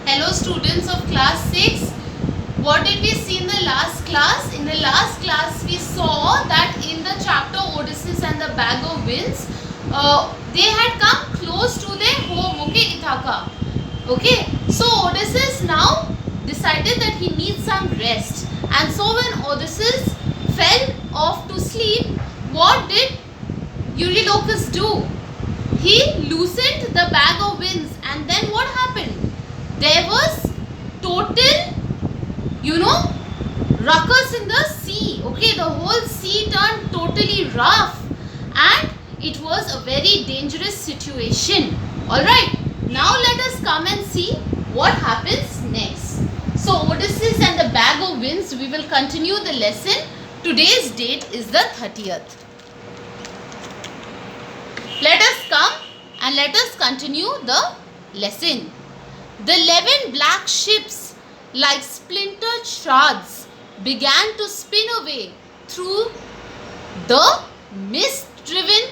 Hello students of class 6. What did we see in the last class? In the last class we saw that in the chapter Odysseus and the Bag of Winds, they had come close to their home, okay, Ithaca. Okay, so Odysseus now decided that he needs some rest. And so when Odysseus fell off to sleep, what did Eurylochus do? He loosened the bag of winds, and then what happened? There was total, ruckus in the sea. Okay, the whole sea turned totally rough and it was a very dangerous situation. Alright, now let us come and see what happens next. So Odysseus and the Bag of Winds, we will continue the lesson. Today's date is the 30th. Let us come and let us continue the lesson. The 11 black ships, like splintered shards, began to spin away through the mist driven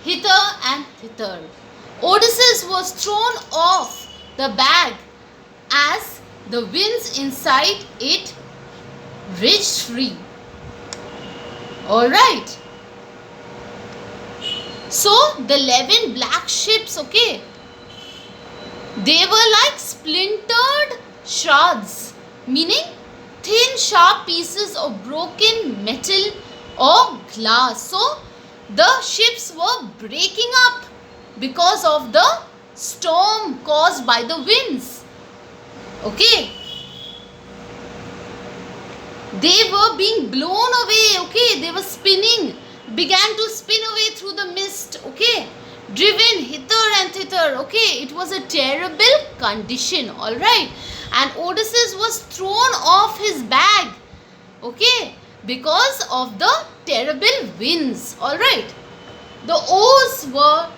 hither and thither. Odysseus was thrown off the bag as the winds inside it reached free. Alright. So the 11 black ships, okay, they were like splintered shards, meaning thin sharp pieces of broken metal or glass. So the ships were breaking up because of the storm caused by the winds. Okay. They were being blown away, okay, they were spinning, began to spin away through the mist, okay, driven hither and thither, okay. It was a terrible condition, alright. And Odysseus was thrown off his bag, okay, because of the terrible winds, alright. The oars were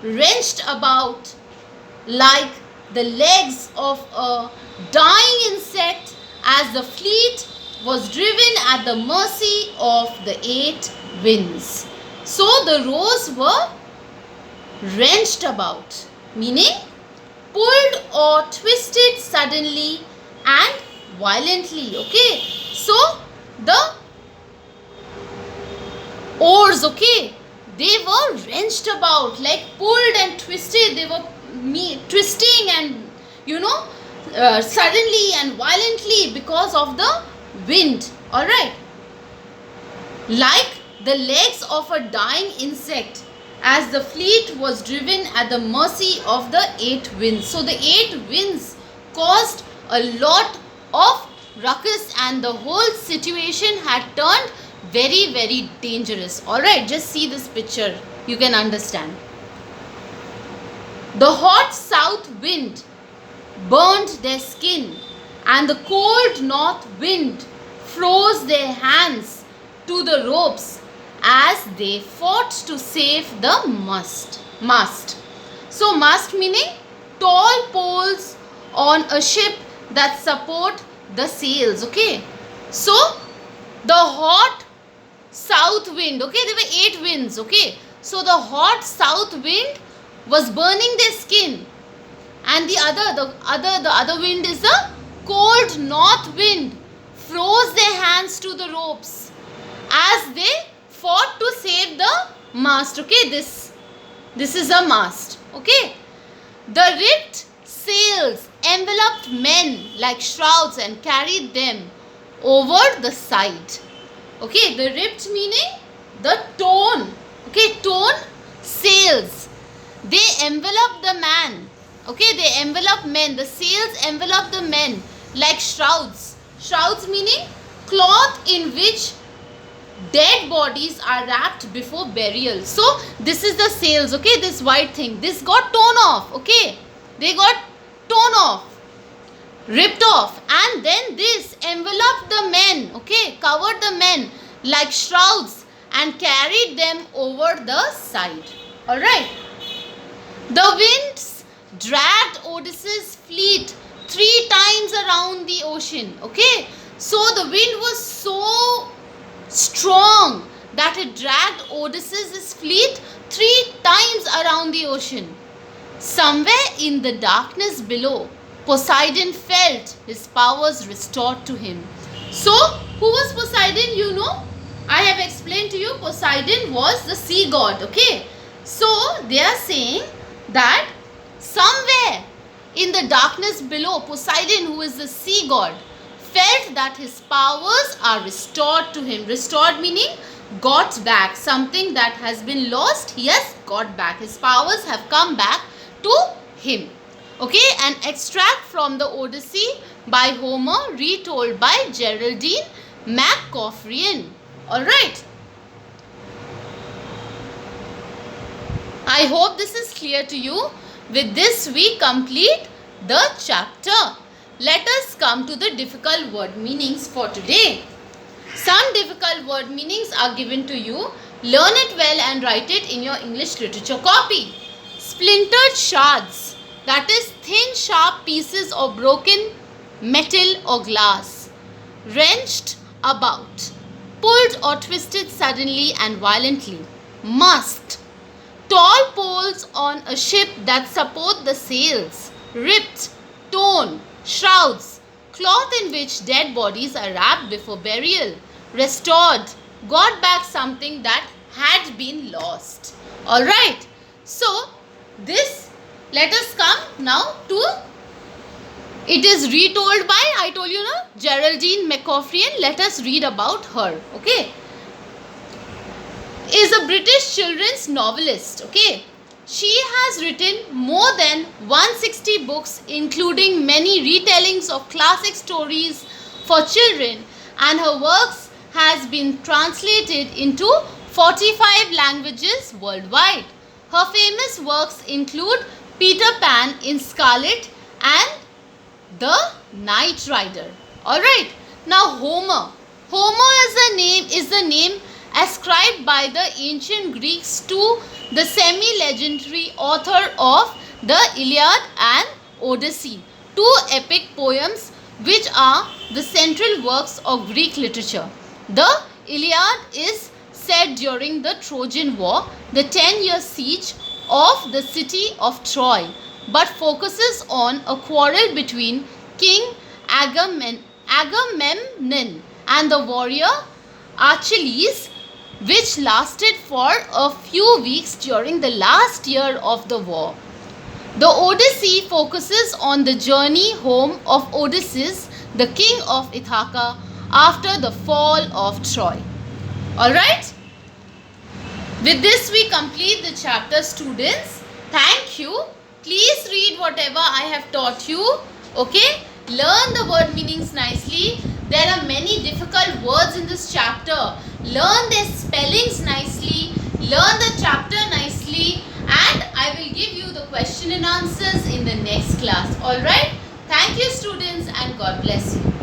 wrenched about like the legs of a dying insect as the fleet was driven at the mercy of the 8 winds. So the rowers were wrenched about, meaning pulled or twisted suddenly and violently, okay. So the oars, okay, they were wrenched about, like pulled and twisted. They were twisting and suddenly and violently because of the wind. Alright, like the legs of a dying insect as the fleet was driven at the mercy of the 8 winds. So the 8 winds caused a lot of ruckus and the whole situation had turned very, very dangerous. Alright, just see this picture, you can understand. The hot south wind burned their skin and the cold north wind froze their hands to the ropes as they fought to save the mast. So mast meaning tall poles on a ship that support the sails, okay. So the hot south wind, okay, there were 8 winds, okay. So the hot south wind was burning their skin, and the other wind is the cold north wind froze their hands to the ropes as they fought to save the mast, okay. This is a mast, okay. The ripped sails enveloped men like shrouds and carried them over the side, okay. The ripped meaning the torn, okay, torn sails, they envelop the man, okay, they envelop men, the sails envelop the men like shrouds. Shrouds meaning cloth in which dead bodies are wrapped before burial. So this is the sails, okay, this white thing, this got torn off, okay, they got torn off, ripped off, and then this enveloped the men, okay, covered the men like shrouds and carried them over the side. Alright, the winds dragged Odysseus' fleet 3 times around the ocean, okay. So the wind was so strong that it dragged Odysseus' fleet 3 times around the ocean. Somewhere in the darkness below, Poseidon felt his powers restored to him. So, who was Poseidon? You know, I have explained to you, Poseidon was the sea god, okay? So, they are saying that somewhere in the darkness below, Poseidon, who is the sea god, felt that his powers are restored to him. Restored meaning got back. Something that has been lost, he has got back. His powers have come back to him. Okay, an extract from the Odyssey by Homer, retold by Geraldine McCaffrey. Alright. I hope this is clear to you. With this we complete the chapter. Let us come to the difficult word meanings for today. Some difficult word meanings are given to you. Learn it well and write it in your English literature copy. Splintered shards, that is thin sharp pieces of broken metal or glass. Wrenched about, pulled or twisted suddenly and violently. Mast, tall poles on a ship that support the sails. Ripped, torn, shrouds, cloth in which dead bodies are wrapped before burial. Restored, got back something that had been lost. Alright, so this, let us come now to, it is retold by, I told you na, Geraldine McCaffrey. Let us read about her. Okay, is a British children's novelist. Okay, she has written more than 160 books, including many retellings of classic stories for children, and her works has been translated into 45 languages worldwide. Her famous works include Peter Pan in Scarlet and The Knight Rider. Alright, now Homer. Homer is the name ascribed by the ancient Greeks to the semi-legendary author of the Iliad and Odyssey, two epic poems which are the central works of Greek literature. The Iliad is set during the Trojan War, the 10-year siege of the city of Troy, but focuses on a quarrel between King Agamemnon and the warrior Achilles, which lasted for a few weeks during the last year of the war. The Odyssey focuses on the journey home of Odysseus, the king of Ithaca, after the fall of Troy. Alright? With this we complete the chapter, students. Thank you. Please read whatever I have taught you. Okay? Learn the word meanings nicely. There are many difficult words in this chapter. Learn their spellings nicely. Learn the chapter nicely. And I will give you the question and answers in the next class. Alright? Thank you, students, and God bless you.